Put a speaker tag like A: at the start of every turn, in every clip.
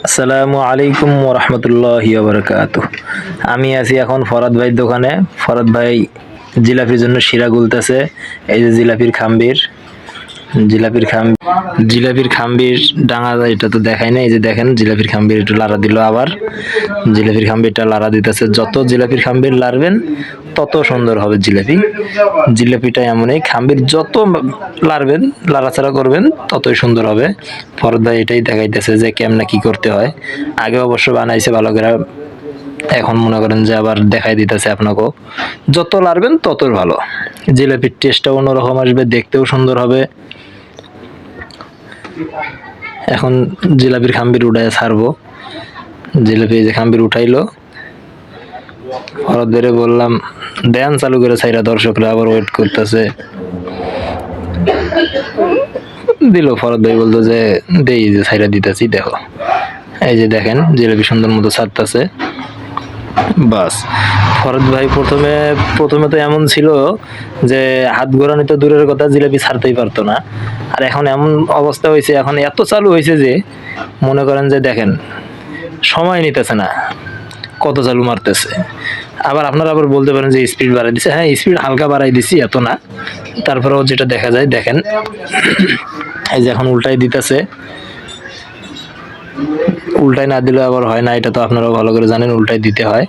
A: আসসালামু আলাইকুম ওরহমতুল্লাহি ওয়াবারাকাতুহ। আমি আছি এখন ফরাদ ভাইয়ের দোকানে। ফরাদ ভাই জিলাপির জন্য শিরা গুলতেছে। এই যে জিলাপির খাম্বির ডাঙা, এটা তো দেখাই না। এই যে দেখেন জিলাপির খাম্বির একটু লাড়া দিল, আবার জিলাপির খাম্বিরটা লাড়া দিতেছে। যত জিলাপির খাম্বির লাড়বেন তত সুন্দর হবে জিলাপি। জিলাপিটা এমনই, খাম্বির যত লাড়বেন, লাড়াচাড়া করবেন ততই সুন্দর হবে। ফরদ ভাই এটাই দেখাইতেছে যে কেমনে কি করতে হয়। আগে অবশ্য বানাইছে ভালো করে, এখন মনে করেন যে আবার দেখাই দিতেছে আপনাকেও। যত লাড়বেন তত ভালো, জিলাপির টেস্টটা অন্যরকম আসবে, দেখতেও সুন্দর হবে। এখন জিলাপির খাম্বির উঠায় ছাড়বো। জিলাপি যে খাম্বির উঠাইলো, ফরদ বললাম দেন চালু করে ছাইরা, দর্শকরা আবার ওয়েট করতেছে। দিল, ফরদ ভাই বলতো যে দেই যে ছাইরা দিতেছি, দেখো এই যে দেখেন জিলাপি সুন্দর মতো ছাড়তেছে। বাস, ফরদ ভাই প্রথমে প্রথমে তো এমন ছিল যে হাত ঘোরানো তো দূরের কথা, জিলাপি ছাড়তেই পারতো না। আর এখন এমন অবস্থা হয়েছে, এখন এত চালু হয়েছে যে মনে করেন যে দেখেন সময় নিতেছে না, কত চালু মারতেছে। আবার আপনারা আবার বলতে পারেন যে স্পিড বাড়াই দিছে। হ্যাঁ, স্পিড হালকা বাড়াই দিছি, এত না। তারপরেও যেটা দেখা যায় দেখেন, এই যে এখন উল্টাই দিতেছে। উল্টাই না দিলে আবার হয় না, এটা তো আপনারাও ভালো করে জানেন, উল্টাই দিতে হয়,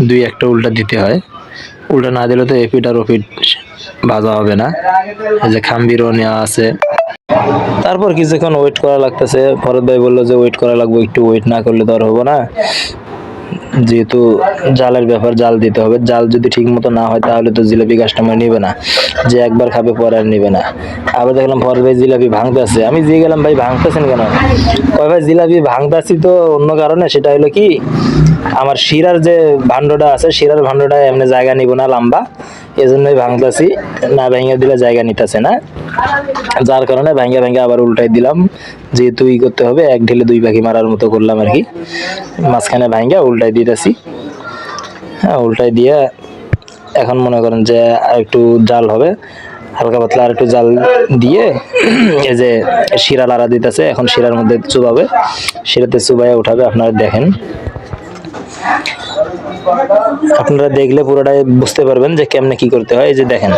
A: দুই একটা উল্টা দিতে হয়। উল্টা না দিলে তো এপিট আর ওপিট ভাজা হবে না। এই যে খাম্বিরও নেওয়া আছে। তারপর কিছুক্ষণ ওয়েট করা লাগতেছে। ফরদ ভাই বললো যে ওয়েট করা লাগবে, একটু ওয়েট না করলে তো আর হবো না। যেহেতু জালের ব্যাপার, জাল দিতে হবে। জাল যদি ঠিক মতো না হয় তাহলে তো জিলাপি কাস্টমার নিবে না, যে একবার খাবে পরে আর নিবে না। আবার দেখলাম ফরদ ভাই জিলাপি ভাঙতেছে। আমি দিয়ে গেলাম ভাই ভাঙতেছেন কেন? কয় ভাই জিলাপি ভাঙতাছি তো অন্য কারণে, সেটা হলো কি আমার শিরার যে ভান্ডটা আছে, শিরার ভান্ডটা এমনি জায়গা নিব না লম্বা, এজন্যই ভাঙতাছি। না ভেঙে দিলে জায়গা নিতেছে না, যার কারণে ভেঙে ভেঙে আবার উল্টাই দিলাম। যেহেতু ই করতে হবে, এক ঢিলে দুই পাখি মারার মতো করলাম আর কি। মাঝখানে ভেঙে উল্টাই দিতেছি। হ্যাঁ, উল্টাই দিয়ে এখন মনে করেন যে আর একটু জাল হবে, হালকা পাতলা আর একটু জাল দিয়ে এই যে শিরা লাড়া দিতেছে। এখন শিরার মধ্যে চুবাবে, শিরাতে চুবাইয়া উঠাবে। আপনারা দেখেন, আপনারা দেখলে পুরোটাই বুঝতে পারবেন যে কেমনে কি করতে হয়। এই যে দেখেন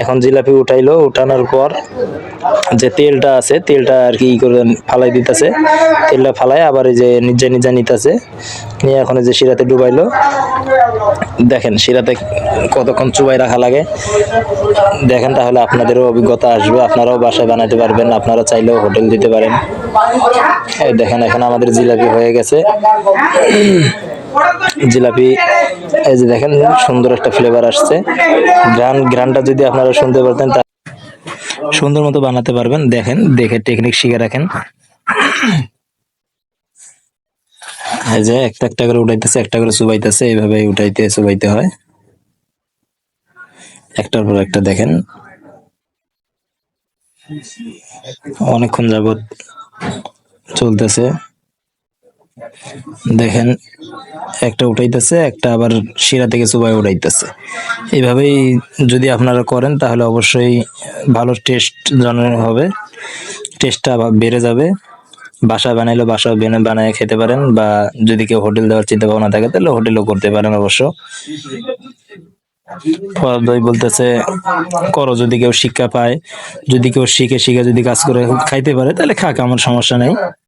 A: এখন জিলাপি উঠাইলো, উঠানোর পর যে তেলটা আছে, তেলটা আর কি করে ফালাই দিতেছে। তেলটা ফালাই আবার এই যে নিজে নিজে নিতেছে, নিয়ে এখন এই যে শিরাতে ডুবাইলো। দেখেন শিরাতে কতক্ষণ চুবাই রাখা লাগে, দেখেন তাহলে আপনাদেরও অভিজ্ঞতা আসবে, আপনারাও বাসায় বানাতে পারবেন, আপনারা চাইলেও হোটেল দিতে পারেন। এই দেখেন এখন আমাদের জিলাপি হয়ে গেছে। জিলাপি এই যে দেখেন সুন্দর একটা ফ্লেভার আসছে। গ্রানটা যদি আপনারা শুনতে পারতেন সুন্দর মতো বানাতে পারবেন। দেখেন, দেখে টেকনিক শিখে রাখেন। এই যে একটা একটা করে উঠাইতেছে, একটা করে চুবাইতেছে, এইভাবে উঠাইতে চুবাইতে হয় একটার পর একটা। দেখেন অনেকক্ষণ যাবত চলতেছে। দেখেন একটা উঠাইতেছে, একটা আবার শিরা থেকে চুবাই উঠাইতেছে। এইভাবেই যদি আপনারা করেন তাহলে অবশ্যই ভালো টেস্ট হবে, টেস্টটা বেড়ে যাবে। বাসা বানাইলে বাসাও বানায় খেতে পারেন, বা যদি কেউ হোটেল দেওয়ার চিন্তা ভাবনা থাকে তাহলে হোটেলও করতে পারেন অবশ্য। ফরাদ ভাই বলতেছে করো, যদি কেউ শিক্ষা পায়, যদি কেউ শিখে শিখে যদি কাজ করে খাইতে পারে তাহলে খাক, আমার সমস্যা নেই।